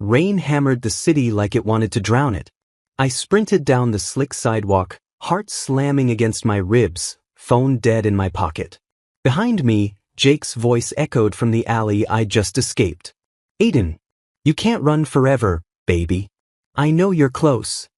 Rain hammered the city like it wanted to drown it. I sprinted down the slick sidewalk, heart slamming against my ribs, phone dead in my pocket. Behind me, Jake's voice echoed from the alley I'd just escaped. Aiden, you can't run forever, baby. I know you're close.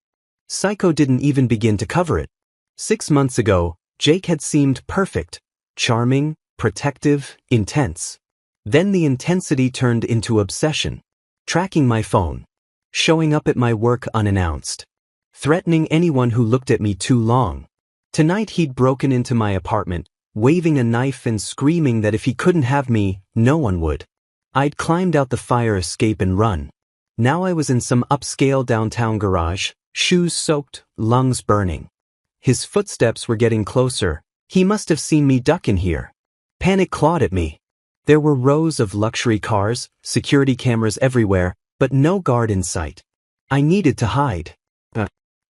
Psycho didn't even begin to cover it. 6 months ago, Jake had seemed perfect, charming, protective, intense. Then the intensity turned into obsession. Tracking my phone. Showing up at my work unannounced. Threatening anyone who looked at me too long. Tonight he'd broken into my apartment, waving a knife and screaming that if he couldn't have me, no one would. I'd climbed out the fire escape and run. Now I was in some upscale downtown garage, shoes soaked, lungs burning. His footsteps were getting closer. He must have seen me duck in here. Panic clawed at me. There were rows of luxury cars, security cameras everywhere, but no guard in sight. I needed to hide.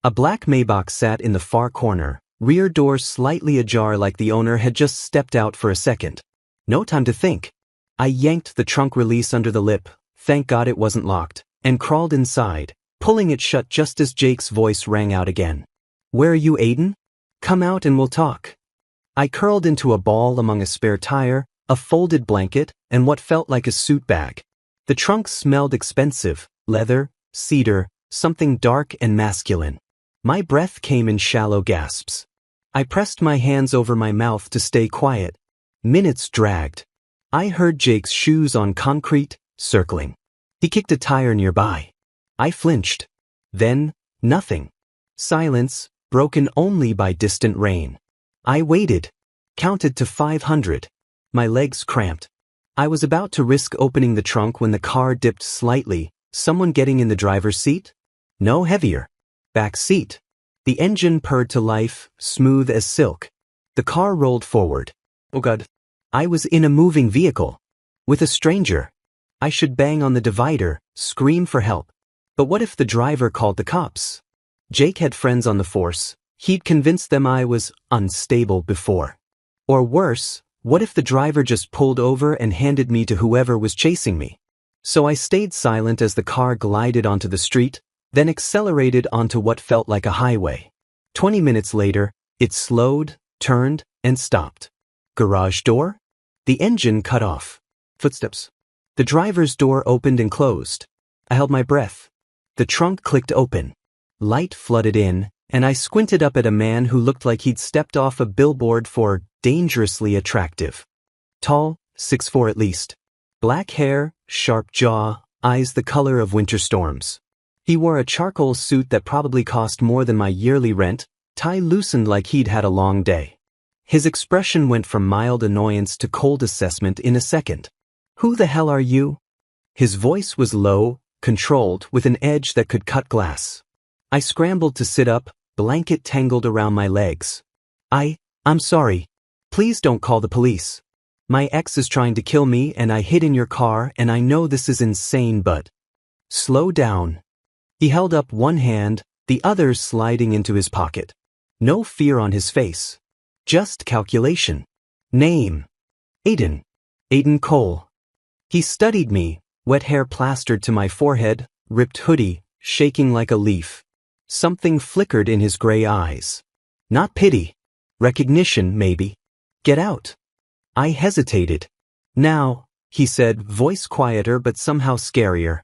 A black Maybach sat in the far corner, rear door slightly ajar like the owner had just stepped out for a second. No time to think. I yanked the trunk release under the lip, thank God it wasn't locked, and crawled inside, pulling it shut just as Jake's voice rang out again. Where are you, Aiden? Come out and we'll talk. I curled into a ball among a spare tire, a folded blanket, and what felt like a suit bag. The trunk smelled expensive, leather, cedar, something dark and masculine. My breath came in shallow gasps. I pressed my hands over my mouth to stay quiet. Minutes dragged. I heard Jake's shoes on concrete, circling. He kicked a tire nearby. I flinched. Then, nothing. Silence, broken only by distant rain. I waited. Counted to 500. My legs cramped. I was about to risk opening the trunk when the car dipped slightly. Someone getting in the driver's seat? No, heavier. Back seat. The engine purred to life, smooth as silk. The car rolled forward. Oh God. I was in a moving vehicle. With a stranger. I should bang on the divider, scream for help. But what if the driver called the cops? Jake had friends on the force. He'd convinced them I was unstable before. Or worse, what if the driver just pulled over and handed me to whoever was chasing me? So I stayed silent as the car glided onto the street, then accelerated onto what felt like a highway. 20 minutes later, it slowed, turned, and stopped. Garage door? The engine cut off. Footsteps. The driver's door opened and closed. I held my breath. The trunk clicked open. Light flooded in, and I squinted up at a man who looked like he'd stepped off a billboard for dangerously attractive. Tall, 6'4" at least. Black hair, sharp jaw, eyes the color of winter storms. He wore a charcoal suit that probably cost more than my yearly rent, tie loosened like he'd had a long day. His expression went from mild annoyance to cold assessment in a second. Who the hell are you? His voice was low, controlled, with an edge that could cut glass. I scrambled to sit up, blanket tangled around my legs. I'm sorry. Please don't call the police. My ex is trying to kill me and I hid in your car and I know this is insane but... Slow down. He held up one hand, the other sliding into his pocket. No fear on his face. Just calculation. Name. Aiden. Aiden Cole. He studied me, wet hair plastered to my forehead, ripped hoodie, shaking like a leaf. Something flickered in his gray eyes. Not pity. Recognition, maybe. Get out. I hesitated. Now, he said, voice quieter but somehow scarier.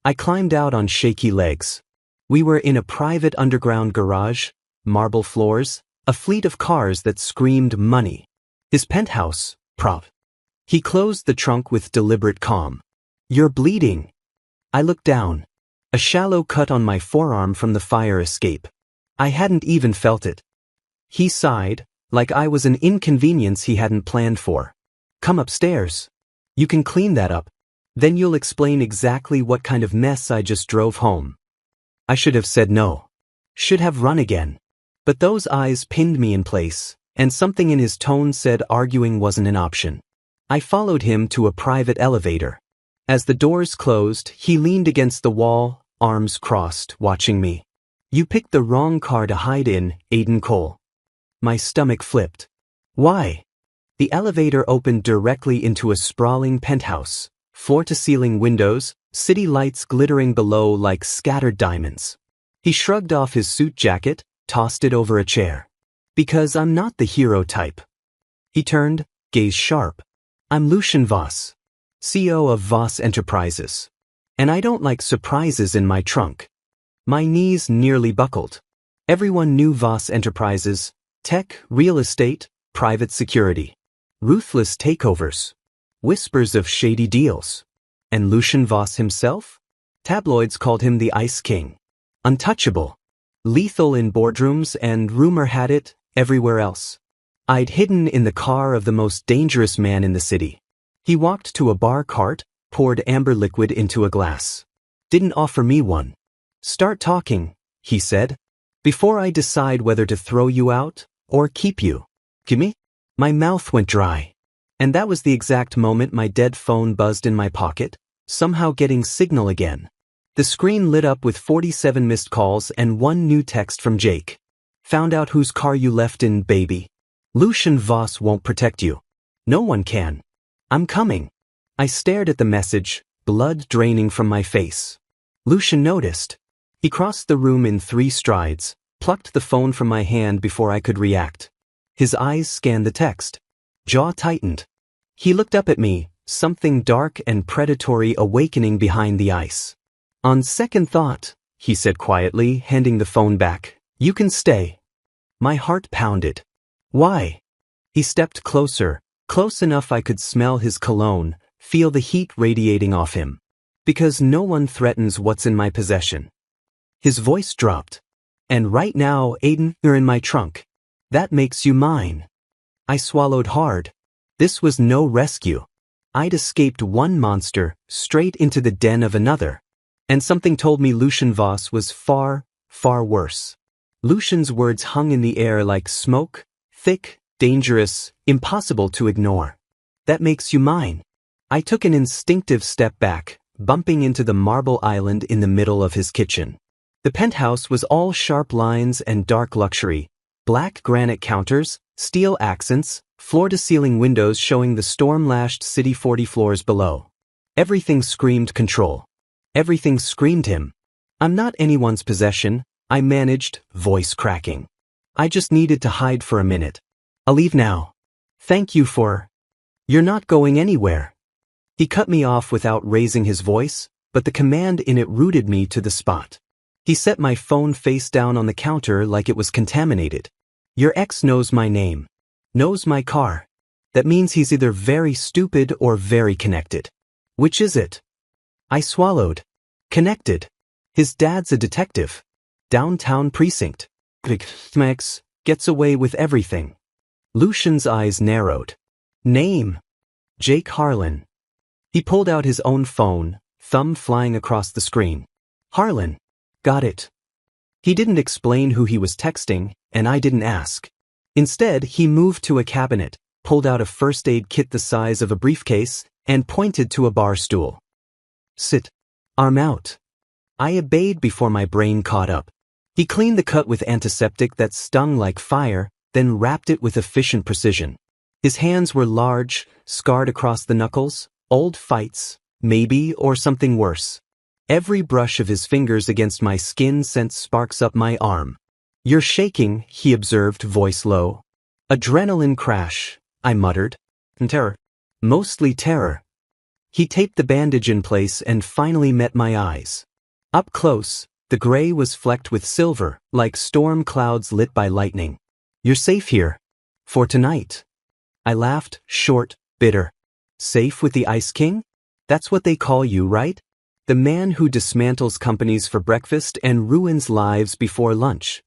I climbed out on shaky legs. We were in a private underground garage, marble floors, a fleet of cars that screamed money. His penthouse, prop. He closed the trunk with deliberate calm. You're bleeding. I looked down. A shallow cut on my forearm from the fire escape. I hadn't even felt it. He sighed, like I was an inconvenience he hadn't planned for. Come upstairs. You can clean that up. Then you'll explain exactly what kind of mess I just drove home. I should have said no. Should have run again. But those eyes pinned me in place, and something in his tone said arguing wasn't an option. I followed him to a private elevator. As the doors closed, he leaned against the wall, arms crossed, watching me. You picked the wrong car to hide in, Aiden Cole. My stomach flipped. Why? The elevator opened directly into a sprawling penthouse. floor-to-ceiling windows, city lights glittering below like scattered diamonds. He shrugged off his suit jacket, tossed it over a chair. Because I'm not the hero type. He turned, gaze sharp. I'm Lucian Voss, CEO of Voss Enterprises. And I don't like surprises in my trunk. My knees nearly buckled. Everyone knew Voss Enterprises, tech, real estate, private security. Ruthless takeovers. Whispers of shady deals. And Lucian Voss himself? Tabloids called him the Ice King. Untouchable. Lethal in boardrooms and, rumor had it, everywhere else. I'd hidden in the car of the most dangerous man in the city. He walked to a bar cart, poured amber liquid into a glass. Didn't offer me one. Start talking, he said, before I decide whether to throw you out or keep you. Gimme? My mouth went dry. And that was the exact moment my dead phone buzzed in my pocket, somehow getting signal again. The screen lit up with 47 missed calls and one new text from Jake. Found out whose car you left in, baby. Lucian Voss won't protect you. No one can. I'm coming. I stared at the message, blood draining from my face. Lucian noticed. He crossed the room in 3 strides, plucked the phone from my hand before I could react. His eyes scanned the text. Jaw tightened. He looked up at me, something dark and predatory awakening behind the ice. On second thought, he said quietly, handing the phone back, you can stay. My heart pounded. Why? He stepped closer, close enough I could smell his cologne, feel the heat radiating off him. Because no one threatens what's in my possession. His voice dropped. And right now, Aiden, you're in my trunk. That makes you mine. I swallowed hard. This was no rescue. I'd escaped one monster, straight into the den of another. And something told me Lucian Voss was far, far worse. Lucian's words hung in the air like smoke, thick, dangerous, impossible to ignore. That makes you mine. I took an instinctive step back, bumping into the marble island in the middle of his kitchen. The penthouse was all sharp lines and dark luxury, black granite counters, steel accents, floor-to-ceiling windows showing the storm-lashed city 40 floors below. Everything screamed control. Everything screamed him. I'm not anyone's possession, I managed, voice cracking. I just needed to hide for a minute. I'll leave now. Thank you for... You're not going anywhere. He cut me off without raising his voice, but the command in it rooted me to the spot. He set my phone face down on the counter like it was contaminated. Your ex knows my name. Knows my car. That means he's either very stupid or very connected. Which is it? I swallowed. Connected. His dad's a detective. Downtown precinct. Max gets away with everything. Lucian's eyes narrowed. Name. Jake Harlan. He pulled out his own phone, thumb flying across the screen. Harlan. Got it. He didn't explain who he was texting, and I didn't ask. Instead, he moved to a cabinet, pulled out a first aid kit the size of a briefcase, and pointed to a bar stool. Sit. Arm out. I obeyed before my brain caught up. He cleaned the cut with antiseptic that stung like fire, then wrapped it with efficient precision. His hands were large, scarred across the knuckles, old fights, maybe, or something worse. Every brush of his fingers against my skin sent sparks up my arm. You're shaking, he observed, voice low. Adrenaline crash, I muttered. Terror. Mostly terror. He taped the bandage in place and finally met my eyes. Up close, the gray was flecked with silver, like storm clouds lit by lightning. You're safe here. For tonight. I laughed, short, bitter. Safe with the Ice King? That's what they call you, right? The man who dismantles companies for breakfast and ruins lives before lunch.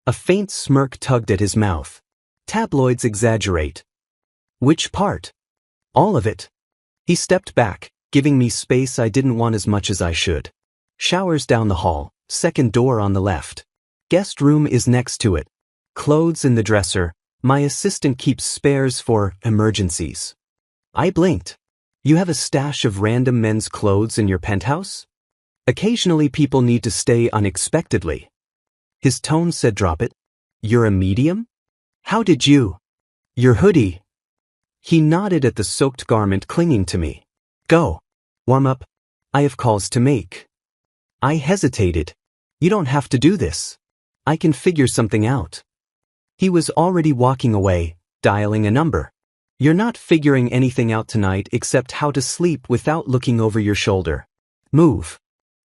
A faint smirk tugged at his mouth. Tabloids exaggerate. Which part? All of it. He stepped back, giving me space I didn't want as much as I should. Showers down the hall, second door on the left. Guest room is next to it. Clothes in the dresser. My assistant keeps spares for emergencies. I blinked. You have a stash of random men's clothes in your penthouse? Occasionally people need to stay unexpectedly. His tone said drop it. You're a medium? How did you? Your hoodie. He nodded at the soaked garment clinging to me. Go. Warm up. I have calls to make. I hesitated. You don't have to do this. I can figure something out. He was already walking away, dialing a number. You're not figuring anything out tonight except how to sleep without looking over your shoulder. Move.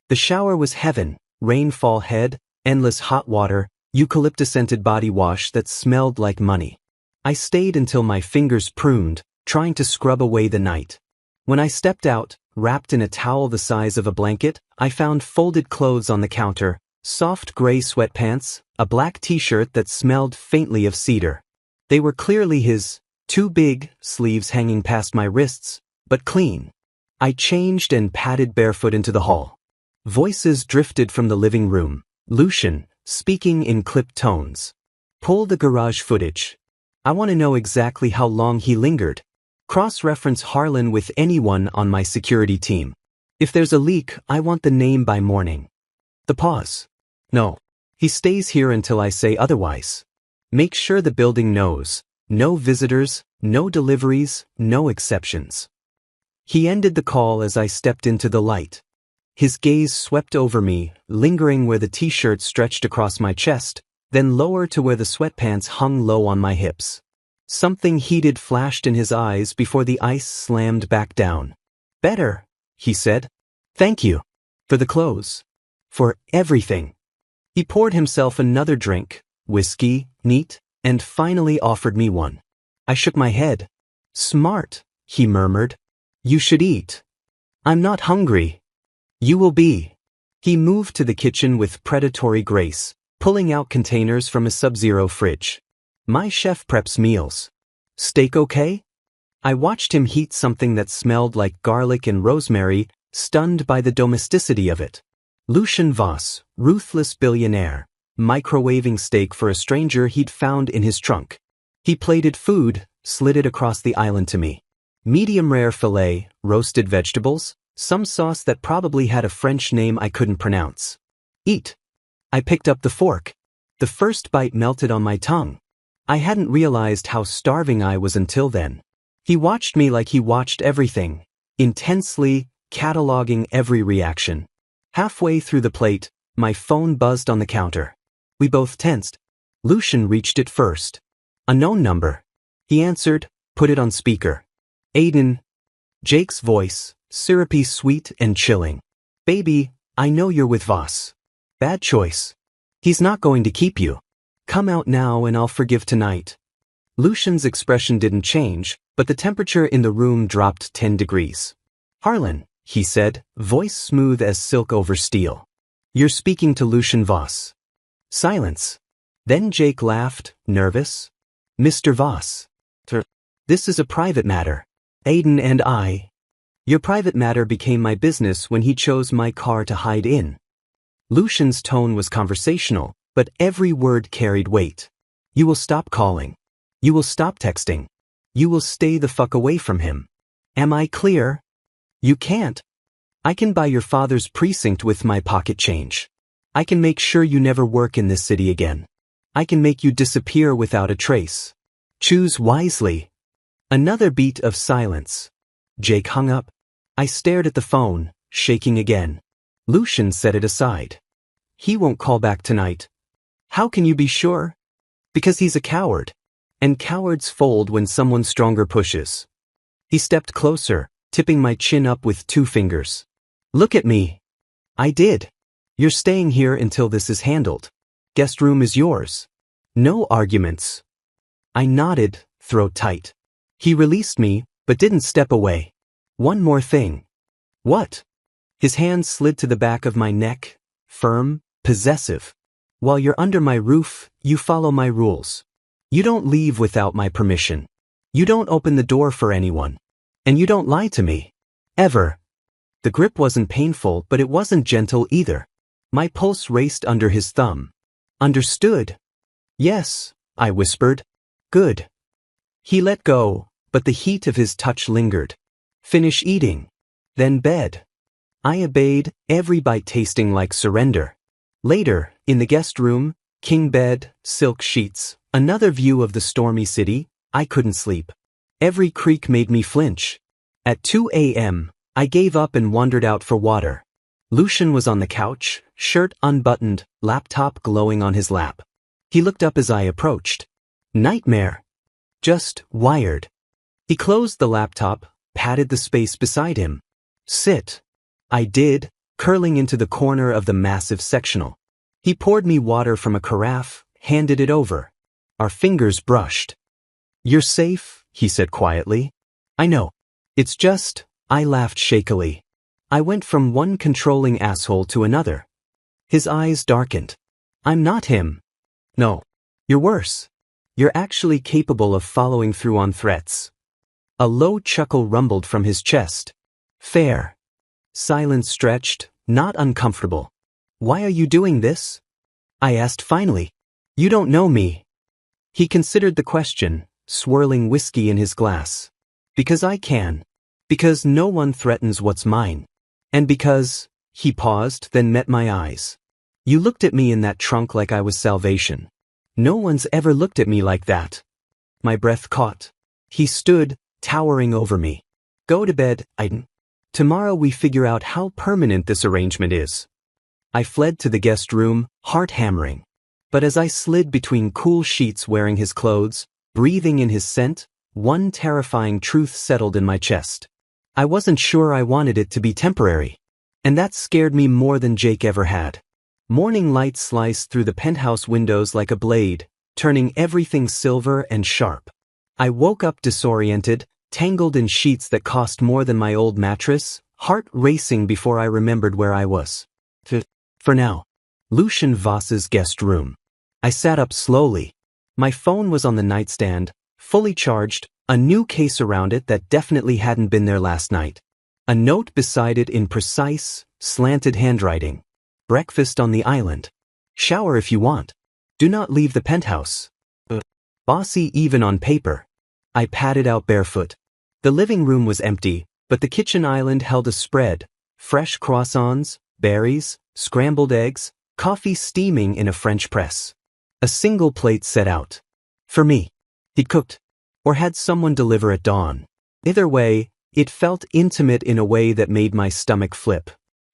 The shower was heaven, rainfall head, endless hot water, eucalyptus-scented body wash that smelled like money. I stayed until my fingers pruned, trying to scrub away the night. When I stepped out, wrapped in a towel the size of a blanket, I found folded clothes on the counter, soft gray sweatpants, a black t-shirt that smelled faintly of cedar. They were clearly his, too big, sleeves hanging past my wrists, but clean. I changed and padded barefoot into the hall. Voices drifted from the living room, Lucian, speaking in clipped tones. Pull the garage footage. I want to know exactly how long he lingered. Cross-reference Harlan with anyone on my security team. If there's a leak, I want the name by morning. The pause. No. He stays here until I say otherwise. Make sure the building knows. No visitors, no deliveries, no exceptions. He ended the call as I stepped into the light. His gaze swept over me, lingering where the t-shirt stretched across my chest, then lower to where the sweatpants hung low on my hips. Something heated flashed in his eyes before the ice slammed back down. Better, he said. Thank you. For the clothes. For everything. He poured himself another drink, whiskey, neat, and finally offered me one. I shook my head. Smart, he murmured. You should eat. I'm not hungry. You will be. He moved to the kitchen with predatory grace, pulling out containers from a sub-zero fridge. My chef preps meals. Steak okay? I watched him heat something that smelled like garlic and rosemary, stunned by the domesticity of it. Lucian Voss, ruthless billionaire, microwaving steak for a stranger he'd found in his trunk. He plated food, slid it across the island to me. Medium-rare filet, roasted vegetables, some sauce that probably had a French name I couldn't pronounce. Eat. I picked up the fork. The first bite melted on my tongue. I hadn't realized how starving I was until then. He watched me like he watched everything, intensely, cataloging every reaction. Halfway through the plate, my phone buzzed on the counter. We both tensed. Lucian reached it first. A known number. He answered, put it on speaker. Aiden. Jake's voice, syrupy sweet and chilling. Baby, I know you're with Voss. Bad choice. He's not going to keep you. Come out now and I'll forgive tonight. Lucian's expression didn't change, but the temperature in the room dropped 10 degrees. Harlan, he said, voice smooth as silk over steel. You're speaking to Lucian Voss. Silence. Then Jake laughed, nervous. Mr. Voss. This is a private matter. Aiden and I. Your private matter became my business when he chose my car to hide in. Lucian's tone was conversational, but every word carried weight. You will stop calling. You will stop texting. You will stay the fuck away from him. Am I clear? You can't. I can buy your father's precinct with my pocket change. I can make sure you never work in this city again. I can make you disappear without a trace. Choose wisely. Another beat of silence. Jake hung up. I stared at the phone, shaking again. Lucian set it aside. He won't call back tonight. How can you be sure? Because he's a coward. And cowards fold when someone stronger pushes. He stepped closer, tipping my chin up with 2 fingers. Look at me. I did. You're staying here until this is handled. Guest room is yours. No arguments. I nodded, throat tight. He released me, but didn't step away. One more thing. What? His hand slid to the back of my neck, firm, possessive. While you're under my roof, you follow my rules. You don't leave without my permission. You don't open the door for anyone. And you don't lie to me. Ever. The grip wasn't painful, but it wasn't gentle either. My pulse raced under his thumb. Understood? Yes, I whispered. Good. He let go, but the heat of his touch lingered. Finish eating. Then bed. I obeyed, every bite tasting like surrender. Later, in the guest room, king bed, silk sheets, another view of the stormy city, I couldn't sleep. Every creak made me flinch. At 2 a.m., I gave up and wandered out for water. Lucian was on the couch, shirt unbuttoned, laptop glowing on his lap. He looked up as I approached. Nightmare. Just wired. He closed the laptop, patted the space beside him. Sit. I did, curling into the corner of the massive sectional. He poured me water from a carafe, handed it over. Our fingers brushed. You're safe, he said quietly. I know. It's just, I laughed shakily. I went from one controlling asshole to another. His eyes darkened. I'm not him. No. You're worse. You're actually capable of following through on threats. A low chuckle rumbled from his chest. Fair. Silence stretched, not uncomfortable. Why are you doing this? I asked finally. You don't know me. He considered the question, swirling whiskey in his glass. Because I can. Because no one threatens what's mine. And because, he paused, then met my eyes. You looked at me in that trunk like I was salvation. No one's ever looked at me like that. My breath caught. He stood, towering over me. Go to bed, Aiden. Tomorrow we figure out how permanent this arrangement is. I fled to the guest room, heart hammering. But as I slid between cool sheets wearing his clothes, breathing in his scent, one terrifying truth settled in my chest. I wasn't sure I wanted it to be temporary. And that scared me more than Jake ever had. Morning light sliced through the penthouse windows like a blade, turning everything silver and sharp. I woke up disoriented, tangled in sheets that cost more than my old mattress, heart racing before I remembered where I was. For now. Lucian Voss's guest room. I sat up slowly. My phone was on the nightstand, fully charged, a new case around it that definitely hadn't been there last night. A note beside it in precise, slanted handwriting. Breakfast on the island. Shower if you want. Do not leave the penthouse. Bossy even on paper. I padded out barefoot. The living room was empty, but the kitchen island held a spread. Fresh croissants, berries, scrambled eggs, coffee steaming in a French press. A single plate set out. For me. He'd cooked. Or had someone deliver at dawn. Either way, it felt intimate in a way that made my stomach flip.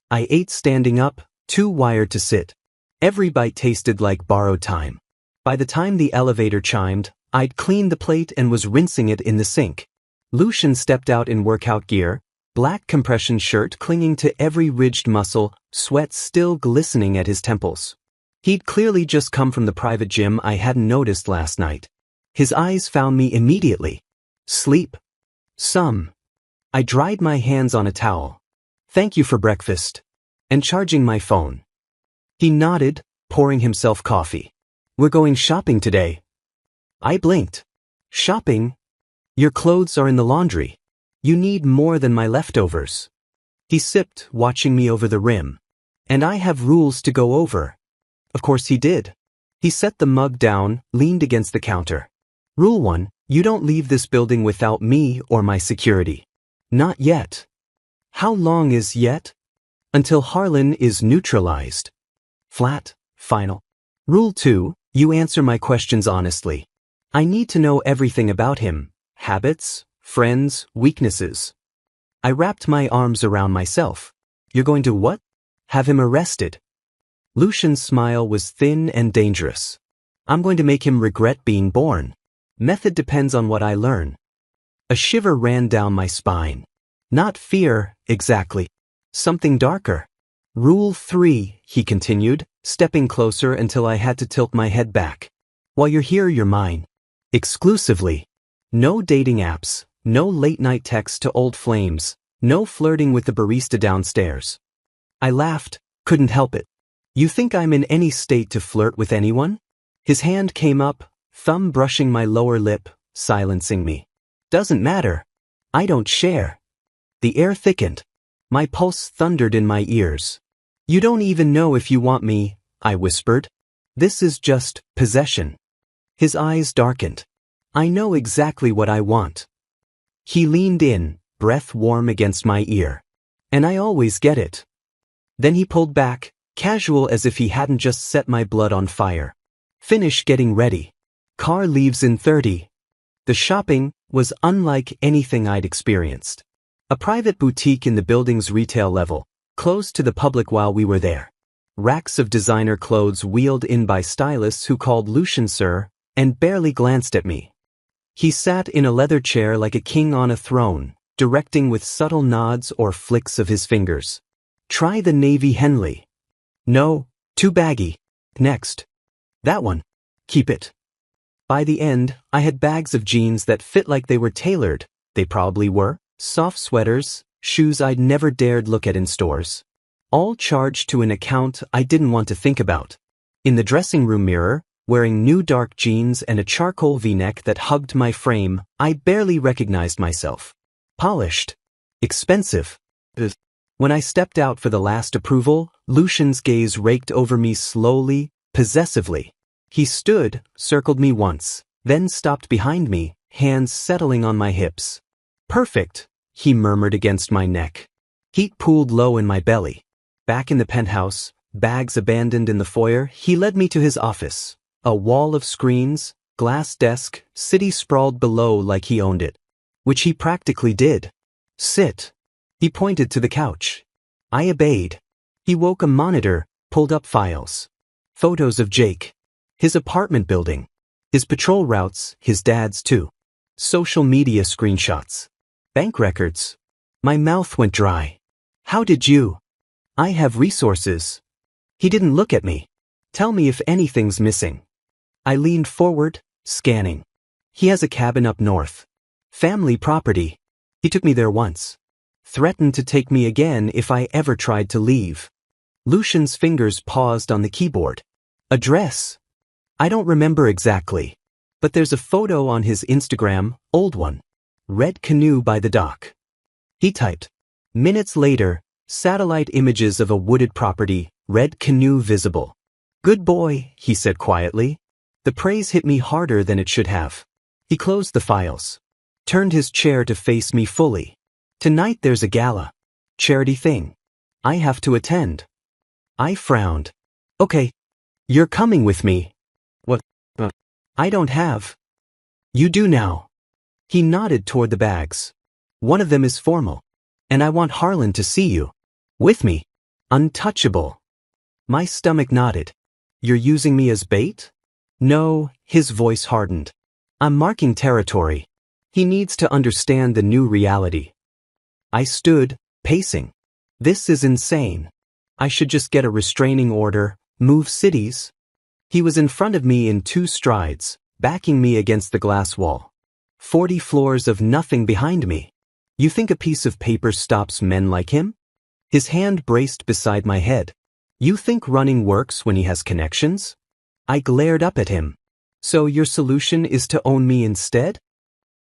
I ate standing up, too wired to sit. Every bite tasted like borrowed time. By the time the elevator chimed, I'd cleaned the plate and was rinsing it in the sink. Lucian stepped out in workout gear, black compression shirt clinging to every ridged muscle, sweat still glistening at his temples. He'd clearly just come from the private gym I hadn't noticed last night. His eyes found me immediately. Sleep. Some. I dried my hands on a towel. Thank you for breakfast. And charging my phone. He nodded, pouring himself coffee. We're going shopping today. I blinked. Shopping? Your clothes are in the laundry. You need more than my leftovers. He sipped, watching me over the rim. And I have rules to go over. Of course he did. He set the mug down, leaned against the counter. Rule 1, you don't leave this building without me or my security. Not yet. How long is yet? Until Harlan is neutralized. Flat, final. Rule 2, you answer my questions honestly. I need to know everything about him. Habits, friends, weaknesses. I wrapped my arms around myself. You're going to what? Have him arrested. Lucian's smile was thin and dangerous. I'm going to make him regret being born. Method depends on what I learn. A shiver ran down my spine. Not fear, exactly. Something darker. Rule 3, he continued, stepping closer until I had to tilt my head back. While you're here, you're mine. Exclusively. No dating apps, no late-night texts to old flames, no flirting with the barista downstairs. I laughed, couldn't help it. You think I'm in any state to flirt with anyone? His hand came up, thumb brushing my lower lip, silencing me. Doesn't matter. I don't share. The air thickened. My pulse thundered in my ears. You don't even know if you want me, I whispered. This is just possession. His eyes darkened. I know exactly what I want. He leaned in, breath warm against my ear. And I always get it. Then he pulled back, casual as if he hadn't just set my blood on fire. Finish getting ready. Car leaves in 30. The shopping was unlike anything I'd experienced. A private boutique in the building's retail level, closed to the public while we were there. Racks of designer clothes wheeled in by stylists who called Lucian sir, and barely glanced at me. He sat in a leather chair like a king on a throne, directing with subtle nods or flicks of his fingers. Try the navy Henley. No, too baggy. Next. That one. Keep it. By the end, I had bags of jeans that fit like they were tailored. They probably were. Soft sweaters, shoes I'd never dared look at in stores. All charged to an account I didn't want to think about. In the dressing room mirror, wearing new dark jeans and a charcoal v-neck that hugged my frame, I barely recognized myself. Polished. Expensive. When I stepped out for the last approval, Lucian's gaze raked over me slowly, possessively. He stood, circled me once, then stopped behind me, hands settling on my hips. Perfect, he murmured against my neck. Heat pooled low in my belly. Back in the penthouse, bags abandoned in the foyer, he led me to his office. A wall of screens, glass desk, city sprawled below like he owned it. Which he practically did. Sit. He pointed to the couch. I obeyed. He woke a monitor, pulled up files. Photos of Jake. His apartment building. His patrol routes, his dad's too. Social media screenshots. Bank records. My mouth went dry. How did you? I have resources. He didn't look at me. Tell me if anything's missing. I leaned forward, scanning. He has a cabin up north. Family property. He took me there once. Threatened to take me again if I ever tried to leave. Lucian's fingers paused on the keyboard. Address. I don't remember exactly. But there's a photo on his Instagram, old one. Red canoe by the dock. He typed. Minutes later, satellite images of a wooded property, red canoe visible. Good boy, he said quietly. The praise hit me harder than it should have. He closed the files. Turned his chair to face me fully. Tonight there's a gala. Charity thing. I have to attend. I frowned. Okay. You're coming with me. What? I don't have. You do now. He nodded toward the bags. One of them is formal. And I want Harlan to see you. With me. Untouchable. My stomach nodded. You're using me as bait? No, his voice hardened. I'm marking territory. He needs to understand the new reality. I stood, pacing. This is insane. I should just get a restraining order, move cities. He was in front of me in 2 strides, backing me against the glass wall. 40 floors of nothing behind me. You think a piece of paper stops men like him? His hand braced beside my head. You think running works when he has connections? I glared up at him. So your solution is to own me instead?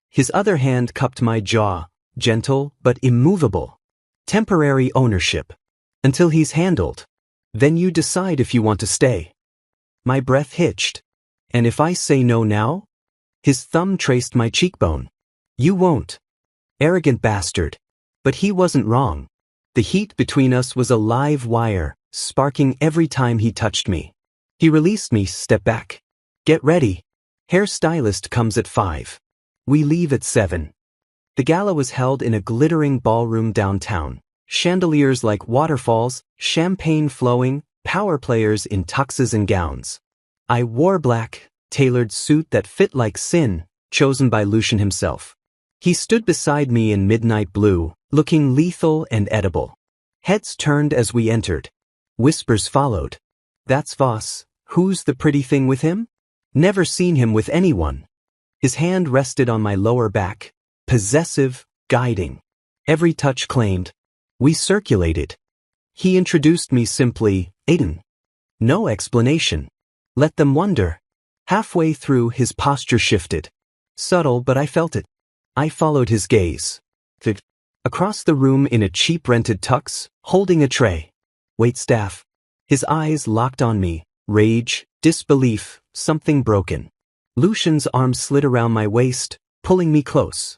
His other hand cupped my jaw, gentle but immovable. Temporary ownership. Until he's handled. Then you decide if you want to stay. My breath hitched. And if I say no now? His thumb traced my cheekbone. You won't. Arrogant bastard. But he wasn't wrong. The heat between us was a live wire, sparking every time he touched me. He released me, step back. Get ready. Hairstylist comes at 5. We leave at 7. The gala was held in a glittering ballroom downtown. Chandeliers like waterfalls, champagne flowing, power players in tuxes and gowns. I wore black, tailored suit that fit like sin, chosen by Lucian himself. He stood beside me in midnight blue, looking lethal and edible. Heads turned as we entered. Whispers followed. That's Voss. Who's the pretty thing with him? Never seen him with anyone. His hand rested on my lower back, possessive, guiding. Every touch claimed. We circulated. He introduced me simply, Aiden. No explanation. Let them wonder. Halfway through, his posture shifted. Subtle, but I felt it. I followed his gaze. Across the room in a cheap rented tux, holding a tray. Waitstaff. His eyes locked on me. Rage, disbelief, something broken. Lucian's arm slid around my waist, pulling me close.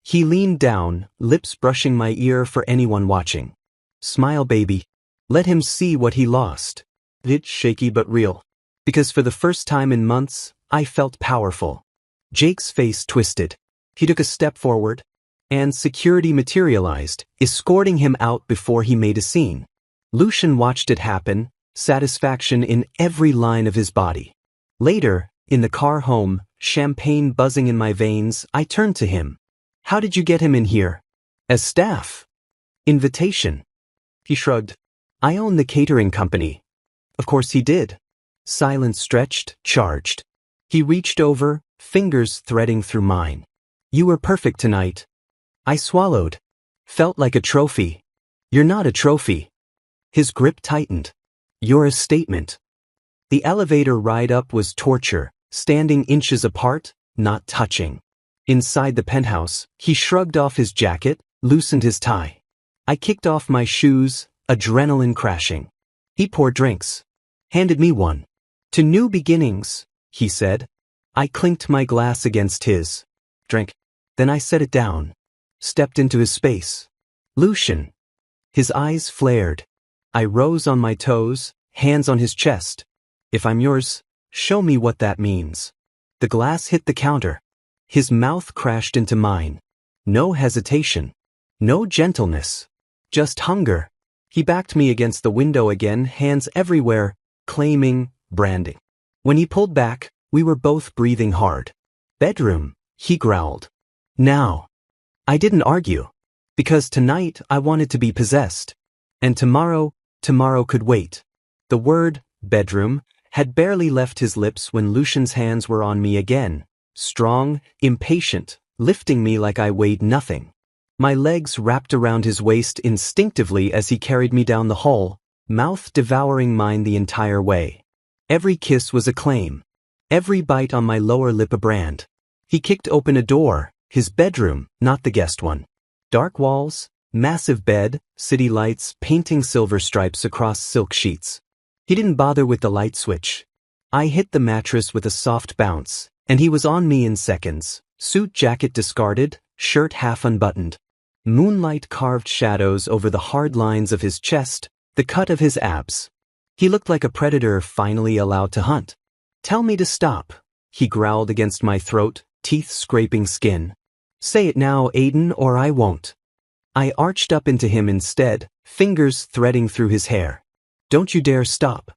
He leaned down, lips brushing my ear for anyone watching. Smile, baby. Let him see what he lost. It's shaky but real. Because for the first time in months, I felt powerful. Jake's face twisted. He took a step forward. and security materialized, escorting him out before he made a scene. Lucian watched it happen, satisfaction in every line of his body. Later, in the car home, champagne buzzing in my veins, I turned to him. "How did you get him in here?" "As staff." "Invitation." He shrugged. "I own the catering company." Of course he did. Silence stretched, charged. He reached over, fingers threading through mine. "You were perfect tonight." I swallowed. Felt like a trophy. "You're not a trophy." His grip tightened. "You're a statement." The elevator ride up was torture, standing inches apart, not touching. Inside the penthouse, he shrugged off his jacket, loosened his tie. I kicked off my shoes, adrenaline crashing. He poured drinks. Handed me one. "To new beginnings," he said. I clinked my glass against his. Drank. Then I set it down. Stepped into his space. "Lucian." His eyes flared. I rose on my toes, hands on his chest. "If I'm yours, show me what that means." The glass hit the counter. His mouth crashed into mine. No hesitation. No gentleness. Just hunger. He backed me against the window again, hands everywhere, claiming, branding. When he pulled back, we were both breathing hard. "Bedroom," he growled. "Now." I didn't argue. Because tonight I wanted to be possessed. And tomorrow could wait. The word, bedroom, had barely left his lips when Lucian's hands were on me again, strong, impatient, lifting me like I weighed nothing. My legs wrapped around his waist instinctively as he carried me down the hall, mouth devouring mine the entire way. Every kiss was a claim. Every bite on my lower lip a brand. He kicked open a door, his bedroom, not the guest one. Dark walls, massive bed, city lights painting silver stripes across silk sheets. He didn't bother with the light switch. I hit the mattress with a soft bounce, and he was on me in seconds, suit jacket discarded, shirt half unbuttoned. Moonlight carved shadows over the hard lines of his chest, the cut of his abs. He looked like a predator finally allowed to hunt. "Tell me to stop," he growled against my throat, teeth scraping skin. "Say it now, Aiden, or I won't." I arched up into him instead, fingers threading through his hair. "Don't you dare stop."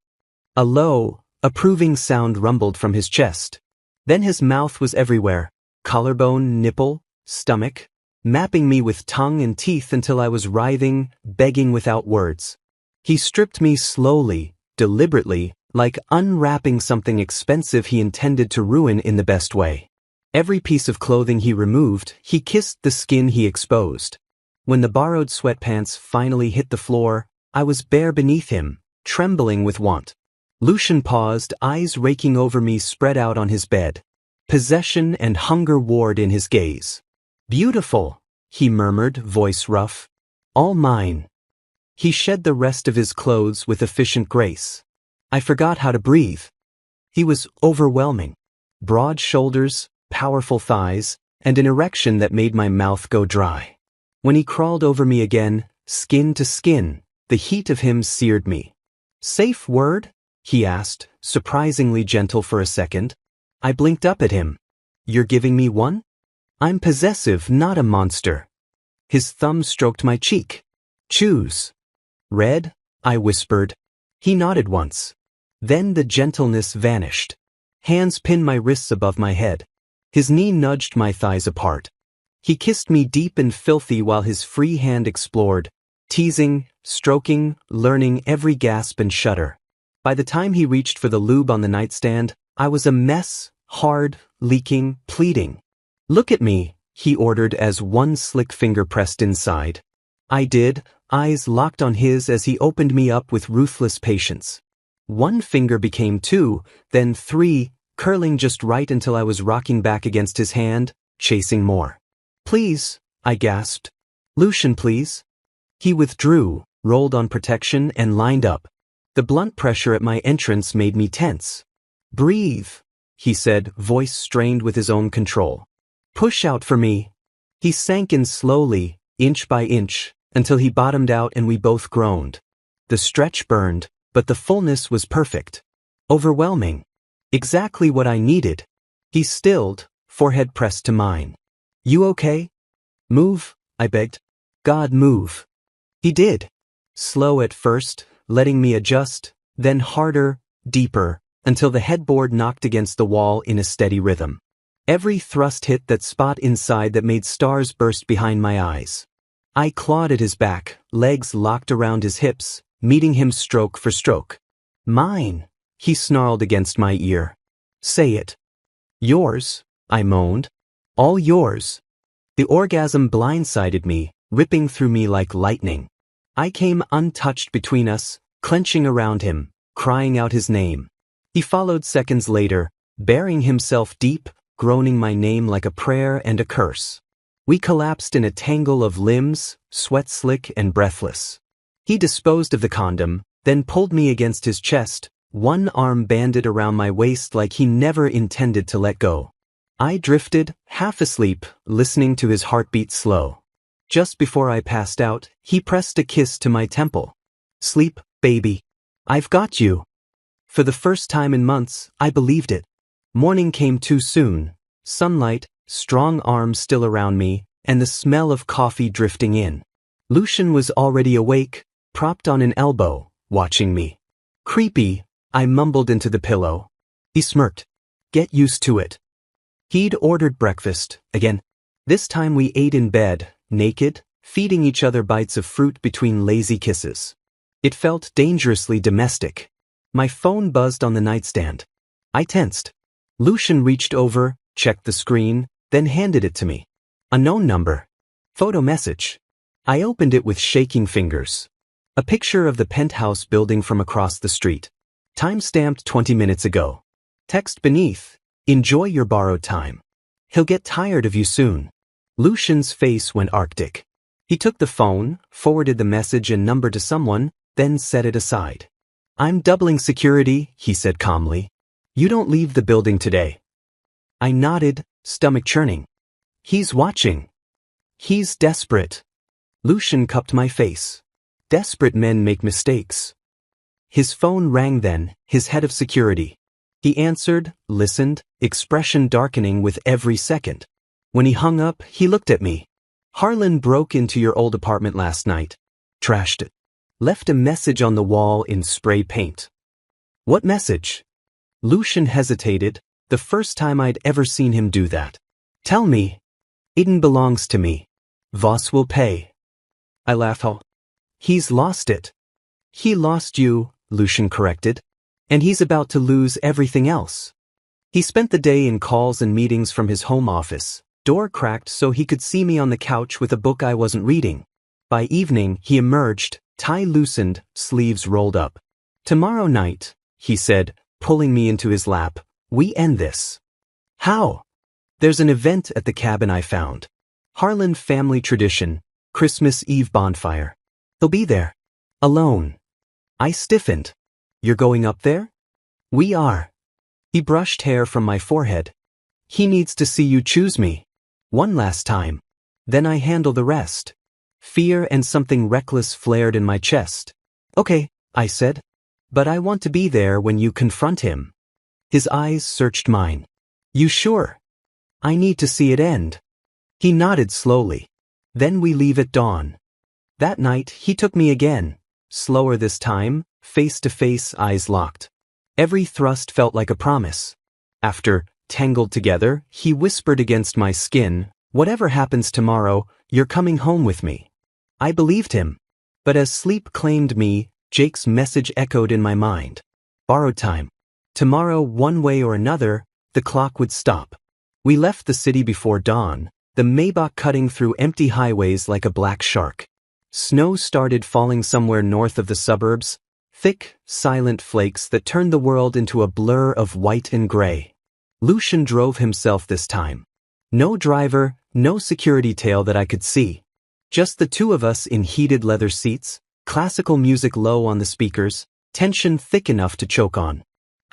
A low, approving sound rumbled from his chest. Then his mouth was everywhere, collarbone, nipple, stomach, mapping me with tongue and teeth until I was writhing, begging without words. He stripped me slowly, deliberately, like unwrapping something expensive he intended to ruin in the best way. Every piece of clothing he removed, he kissed the skin he exposed. When the borrowed sweatpants finally hit the floor, I was bare beneath him, trembling with want. Lucian paused, eyes raking over me spread out on his bed. Possession and hunger warred in his gaze. "Beautiful," he murmured, voice rough. "All mine." He shed the rest of his clothes with efficient grace. I forgot how to breathe. He was overwhelming. Broad shoulders, powerful thighs, and an erection that made my mouth go dry. When he crawled over me again, skin to skin, the heat of him seared me. "Safe word?" he asked, surprisingly gentle for a second. I blinked up at him. "You're giving me one?" "I'm possessive, not a monster." His thumb stroked my cheek. "Choose." "Red?" I whispered. He nodded once. Then the gentleness vanished. Hands pinned my wrists above my head. His knee nudged my thighs apart. He kissed me deep and filthy while his free hand explored, teasing, stroking, learning every gasp and shudder. By the time he reached for the lube on the nightstand, I was a mess, hard, leaking, pleading. "Look at me," he ordered as one slick finger pressed inside. I did, eyes locked on his as he opened me up with ruthless patience. One finger became two, then three, curling just right until I was rocking back against his hand, chasing more. "Please," I gasped. "Lucian, please." He withdrew, rolled on protection, and lined up. The blunt pressure at my entrance made me tense. "Breathe," he said, voice strained with his own control. "Push out for me." He sank in slowly, inch by inch, until he bottomed out and we both groaned. The stretch burned, but the fullness was perfect. Overwhelming. Exactly what I needed. He stilled, forehead pressed to mine. "You okay?" Move, I begged. God, move. He did. Slow at first, letting me adjust, then harder, deeper, until the headboard knocked against the wall in a steady rhythm. Every thrust hit that spot inside that made stars burst behind my eyes. I clawed at his back, legs locked around his hips, meeting him stroke for stroke. Mine, he snarled against my ear. Say it. Yours, I moaned. All yours. The orgasm blindsided me, ripping through me like lightning. I came untouched between us, clenching around him, crying out his name. He followed seconds later, burying himself deep, groaning my name like a prayer and a curse. We collapsed in a tangle of limbs, sweat slick and breathless. He disposed of the condom, then pulled me against his chest, one arm banded around my waist like he never intended to let go. I drifted, half asleep, listening to his heartbeat slow. Just before I passed out, he pressed a kiss to my temple. Sleep, baby. I've got you. For the first time in months, I believed it. Morning came too soon. Sunlight, strong arms still around me, and the smell of coffee drifting in. Lucian was already awake, propped on an elbow, watching me. Creepy, I mumbled into the pillow. He smirked. Get used to it. He'd ordered breakfast, again. This time we ate in bed, naked, feeding each other bites of fruit between lazy kisses. It felt dangerously domestic. My phone buzzed on the nightstand. I tensed. Lucian reached over, checked the screen, then handed it to me. A known number. Photo message. I opened it with shaking fingers. A picture of the penthouse building from across the street. Time-stamped 20 minutes ago. Text beneath. Enjoy your borrowed time. He'll get tired of you soon. Lucian's face went arctic. He took the phone, forwarded the message and number to someone, then set it aside. I'm doubling security, he said calmly. You don't leave the building today. I nodded, stomach churning. He's watching. He's desperate. Lucian cupped my face. Desperate men make mistakes. His phone rang then, his head of security. He answered, listened, expression darkening with every second. When he hung up, he looked at me. Harlan broke into your old apartment last night. Trashed it. Left a message on the wall in spray paint. What message? Lucian hesitated, the first time I'd ever seen him do that. Tell me. Eden belongs to me. Voss will pay. I laughed. He's lost it. He lost you, Lucian corrected. And he's about to lose everything else. He spent the day in calls and meetings from his home office, door cracked so he could see me on the couch with a book I wasn't reading. By evening, he emerged, tie loosened, sleeves rolled up. Tomorrow night, he said, pulling me into his lap, we end this. How? There's an event at the cabin I found. Harlan family tradition, Christmas Eve bonfire. He'll be there. Alone. I stiffened. You're going up there? We are. He brushed hair from my forehead. He needs to see you choose me. One last time. Then I handle the rest. Fear and something reckless flared in my chest. Okay, I said. But I want to be there when you confront him. His eyes searched mine. You sure? I need to see it end. He nodded slowly. Then we leave at dawn. That night, he took me again. Slower this time, face to face, eyes locked. Every thrust felt like a promise. After, tangled together, he whispered against my skin, whatever happens tomorrow, you're coming home with me. I believed him. But as sleep claimed me, Jake's message echoed in my mind. Borrowed time. Tomorrow, one way or another, the clock would stop. We left the city before dawn, the Maybach cutting through empty highways like a black shark. Snow started falling somewhere north of the suburbs, thick, silent flakes that turned the world into a blur of white and gray. Lucian drove himself this time. No driver, no security tail that I could see. Just the two of us in heated leather seats, classical music low on the speakers, tension thick enough to choke on.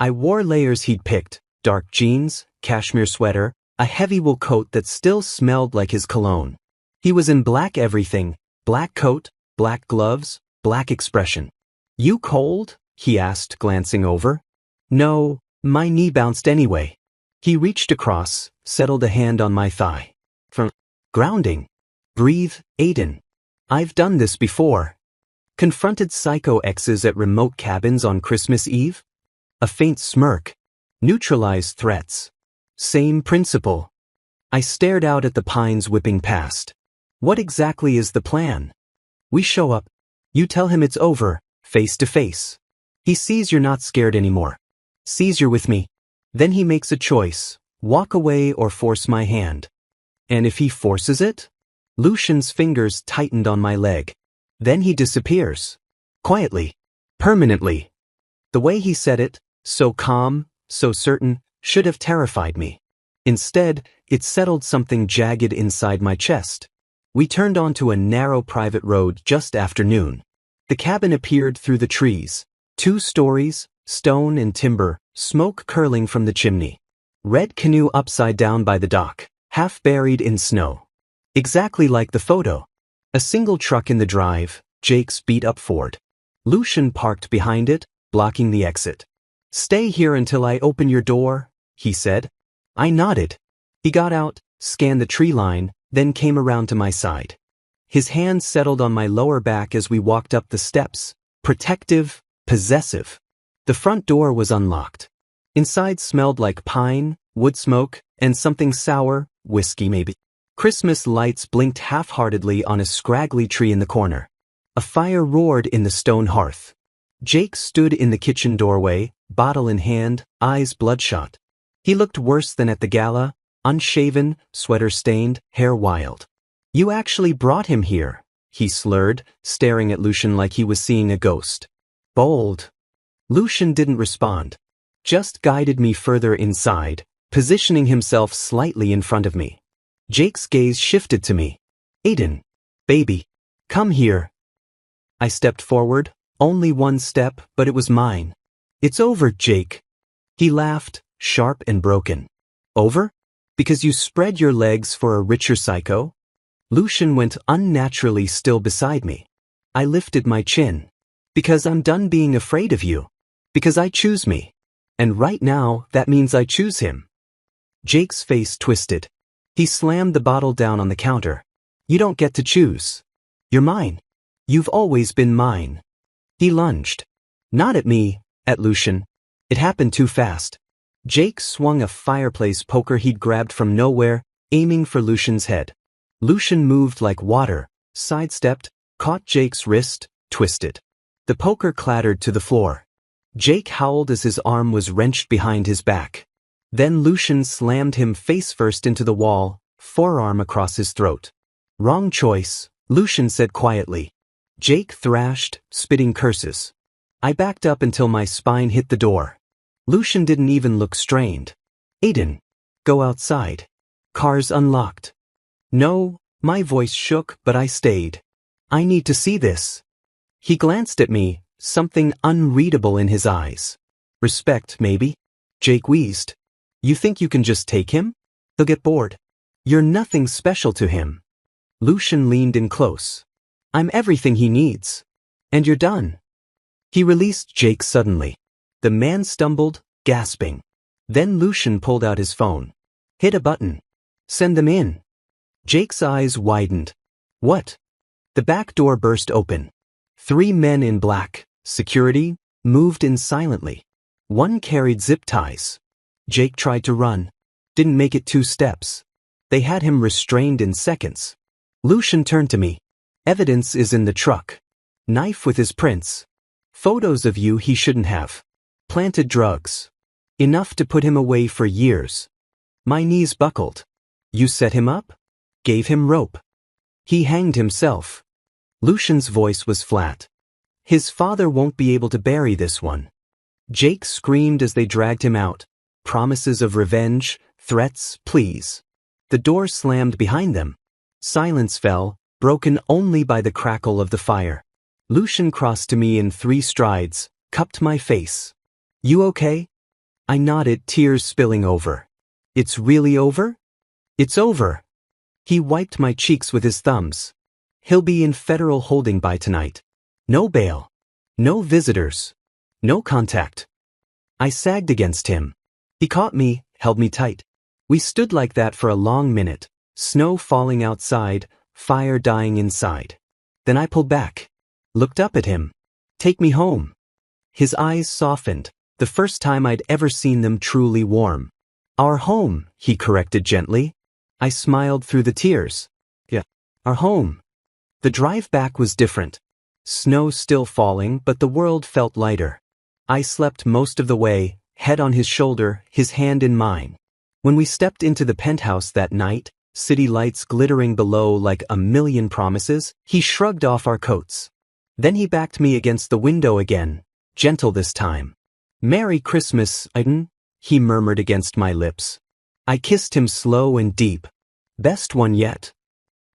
I wore layers he'd picked, dark jeans, cashmere sweater, a heavy wool coat that still smelled like his cologne. He was in black everything, black coat, black gloves, black expression. You cold? He asked, glancing over. No, my knee bounced anyway. He reached across, settled a hand on my thigh. From grounding. Breathe, Aiden. I've done this before. Confronted psycho exes at remote cabins on Christmas Eve? A faint smirk. Neutralize threats. Same principle. I stared out at the pines whipping past. What exactly is the plan? We show up. You tell him it's over, face to face. He sees you're not scared anymore. Sees you're with me. Then he makes a choice, walk away or force my hand. And if he forces it? Lucian's fingers tightened on my leg. Then he disappears. Quietly. Permanently. The way he said it, so calm, so certain, should have terrified me. Instead, it settled something jagged inside my chest. We turned onto a narrow private road just after noon. The cabin appeared through the trees. 2 stories, stone and timber, smoke curling from the chimney. Red canoe upside down by the dock, half buried in snow. Exactly like the photo. A single truck in the drive, Jake's beat-up Ford. Lucian parked behind it, blocking the exit. Stay here until I open your door, he said. I nodded. He got out, scanned the tree line, then came around to my side. His hand settled on my lower back as we walked up the steps, protective, possessive. The front door was unlocked. Inside smelled like pine, wood smoke, and something sour, whiskey maybe. Christmas lights blinked half-heartedly on a scraggly tree in the corner. A fire roared in the stone hearth. Jake stood in the kitchen doorway, bottle in hand, eyes bloodshot. He looked worse than at the gala, unshaven, sweater-stained, hair wild. You actually brought him here, he slurred, staring at Lucian like he was seeing a ghost. Bold. Lucian didn't respond. Just guided me further inside, positioning himself slightly in front of me. Jake's gaze shifted to me. Aiden. Baby. Come here. I stepped forward, only one step, but it was mine. It's over, Jake. He laughed, sharp and broken. Over? Because you spread your legs for a richer psycho? Lucian went unnaturally still beside me. I lifted my chin. Because I'm done being afraid of you. Because I choose me. And right now, that means I choose him. Jake's face twisted. He slammed the bottle down on the counter. You don't get to choose. You're mine. You've always been mine. He lunged. Not at me, at Lucian. It happened too fast. Jake swung a fireplace poker he'd grabbed from nowhere, aiming for Lucian's head. Lucian moved like water, sidestepped, caught Jake's wrist, twisted. The poker clattered to the floor. Jake howled as his arm was wrenched behind his back. Then Lucian slammed him face first into the wall, forearm across his throat. Wrong choice, Lucian said quietly. Jake thrashed, spitting curses. I backed up until my spine hit the door. Lucian didn't even look strained. Aiden. Go outside. Car's unlocked. No, my voice shook, but I stayed. I need to see this. He glanced at me, something unreadable in his eyes. Respect, maybe? Jake wheezed. You think you can just take him? He'll get bored. You're nothing special to him. Lucian leaned in close. I'm everything he needs. And you're done. He released Jake suddenly. The man stumbled, gasping. Then Lucian pulled out his phone. Hit a button. Send them in. Jake's eyes widened. What? The back door burst open. 3 men in black, security, moved in silently. One carried zip ties. Jake tried to run. Didn't make it 2 steps. They had him restrained in seconds. Lucian turned to me. Evidence is in the truck. Knife with his prints. Photos of you he shouldn't have. Planted drugs. Enough to put him away for years. My knees buckled. You set him up? Gave him rope. He hanged himself. Lucian's voice was flat. His father won't be able to bury this one. Jake screamed as they dragged him out. Promises of revenge, threats, pleas. The door slammed behind them. Silence fell, broken only by the crackle of the fire. Lucian crossed to me in 3 strides, cupped my face. You okay? I nodded, tears spilling over. It's really over? It's over. He wiped my cheeks with his thumbs. He'll be in federal holding by tonight. No bail. No visitors. No contact. I sagged against him. He caught me, held me tight. We stood like that for a long minute, snow falling outside, fire dying inside. Then I pulled back. Looked up at him. Take me home. His eyes softened, the first time I'd ever seen them truly warm. Our home, he corrected gently. I smiled through the tears. Yeah, our home. The drive back was different. Snow still falling, but the world felt lighter. I slept most of the way, head on his shoulder, his hand in mine. When we stepped into the penthouse that night, city lights glittering below like a million promises, he shrugged off our coats. Then he backed me against the window again, gentle this time. Merry Christmas, Aiden, he murmured against my lips. I kissed him slow and deep. Best one yet.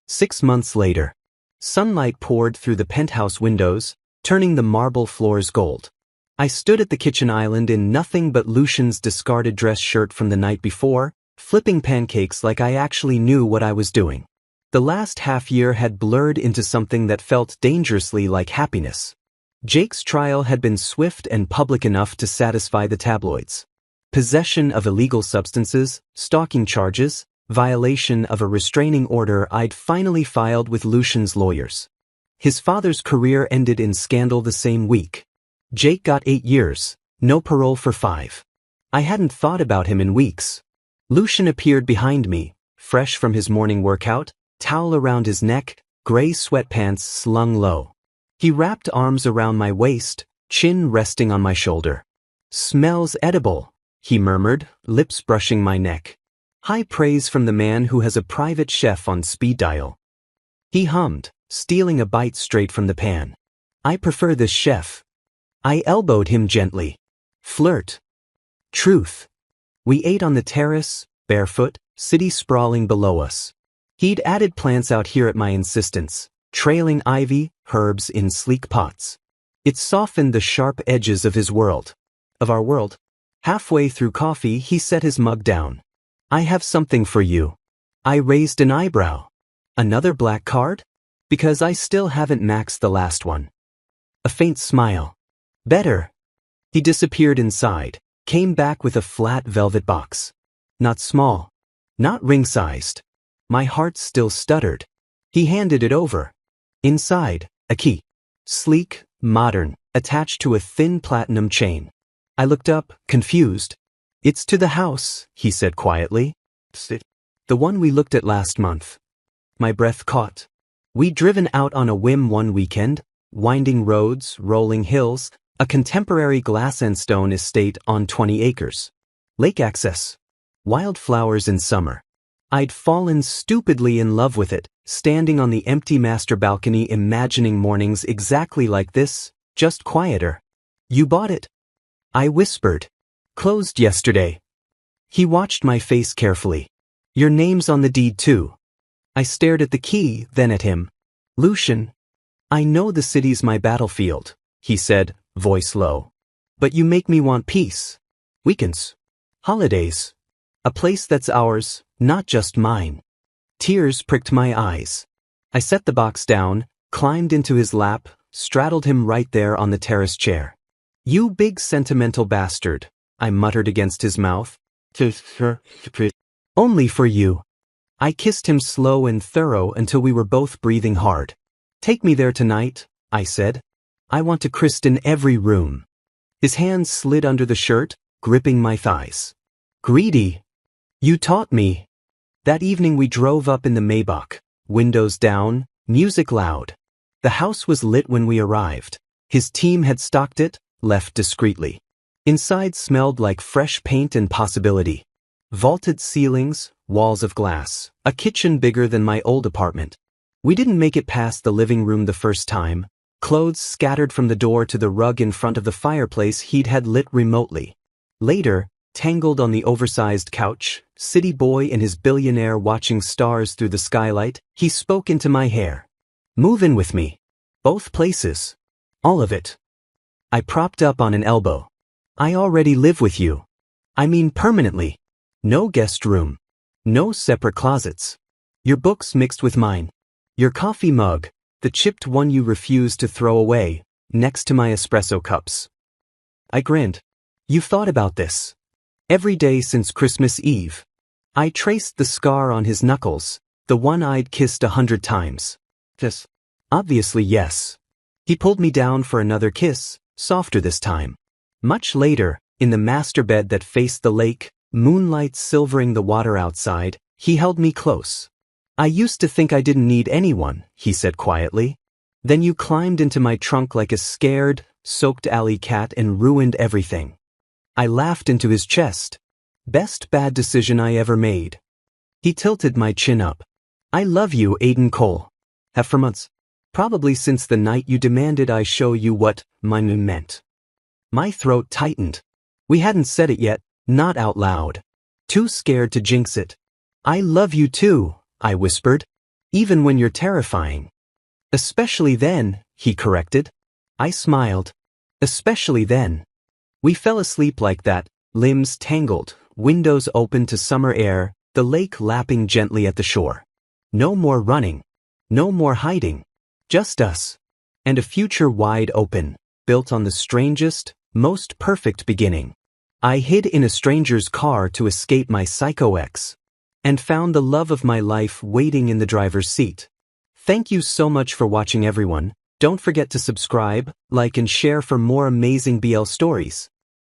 6 months later. Sunlight poured through the penthouse windows, turning the marble floors gold. I stood at the kitchen island in nothing but Lucian's discarded dress shirt from the night before, flipping pancakes like I actually knew what I was doing. The last half year had blurred into something that felt dangerously like happiness. Jake's trial had been swift and public enough to satisfy the tabloids. Possession of illegal substances, stalking charges, violation of a restraining order I'd finally filed with Lucian's lawyers. His father's career ended in scandal the same week. Jake got 8 years, no parole for 5. I hadn't thought about him in weeks. Lucian appeared behind me, fresh from his morning workout, towel around his neck, gray sweatpants slung low. He wrapped arms around my waist, chin resting on my shoulder. Smells edible, he murmured, lips brushing my neck. High praise from the man who has a private chef on speed dial. He hummed, stealing a bite straight from the pan. I prefer this chef. I elbowed him gently. Flirt. Truth. We ate on the terrace, barefoot, city sprawling below us. He'd added plants out here at my insistence, trailing ivy, herbs in sleek pots. It softened the sharp edges of his world. Of our world. Halfway through coffee, he set his mug down. I have something for you. I raised an eyebrow. Another black card? Because I still haven't maxed the last one. A faint smile. Better. He disappeared inside, came back with a flat velvet box. Not small. Not ring-sized. My heart still stuttered. He handed it over. Inside, a key. Sleek, modern, attached to a thin platinum chain. I looked up, confused. It's to the house, he said quietly. The one we looked at last month. My breath caught. We'd driven out on a whim one weekend, winding roads, rolling hills, a contemporary glass and stone estate on 20 acres. Lake access. Wildflowers in summer. I'd fallen stupidly in love with it, standing on the empty master balcony imagining mornings exactly like this, just quieter. You bought it. I whispered. Closed yesterday. He watched my face carefully. Your name's on the deed too. I stared at the key, then at him. Lucian. I know the city's my battlefield, he said, voice low. But you make me want peace. Weekends. Holidays. A place that's ours, not just mine. Tears pricked my eyes. I set the box down, climbed into his lap, straddled him right there on the terrace chair. You big sentimental bastard, I muttered against his mouth. Only for you. I kissed him slow and thorough until we were both breathing hard. Take me there tonight, I said. I want to christen every room. His hands slid under the shirt, gripping my thighs. Greedy. You taught me. That evening we drove up in the Maybach, windows down, music loud. The house was lit when we arrived. His team had stocked it, left discreetly. Inside smelled like fresh paint and possibility. Vaulted ceilings, walls of glass, a kitchen bigger than my old apartment. We didn't make it past the living room the first time, clothes scattered from the door to the rug in front of the fireplace he'd had lit remotely. Later, tangled on the oversized couch, city boy and his billionaire watching stars through the skylight, he spoke into my hair. Move in with me. Both places. All of it. I propped up on an elbow. I already live with you. I mean permanently. No guest room. No separate closets. Your books mixed with mine. Your coffee mug, the chipped one you refused to throw away, next to my espresso cups. I grinned. You've thought about this. Every day since Christmas Eve. I traced the scar on his knuckles, The one I'd kissed 100 times. Yes. Obviously yes. He pulled me down for another kiss, softer this time. Much later, in the master bed that faced the lake, moonlight silvering the water outside, he held me close. I used to think I didn't need anyone, he said quietly. Then you climbed into my trunk like a scared, soaked alley cat and ruined everything. I laughed into his chest. Best bad decision I ever made. He tilted my chin up. I love you, Aiden Cole. Have for months. Probably since the night you demanded I show you what manhwa meant. My throat tightened. We hadn't said it yet, not out loud. Too scared to jinx it. I love you too, I whispered. Even when you're terrifying. Especially then, he corrected. I smiled. Especially then. We fell asleep like that, limbs tangled, windows open to summer air, the lake lapping gently at the shore. No more running. No more hiding. Just us. And a future wide open, built on the strangest, most perfect beginning. I hid in a stranger's car to escape my psycho ex. And found the love of my life waiting in the driver's seat. Thank you so much for watching, everyone. Don't forget to subscribe, like and share for more amazing BL stories.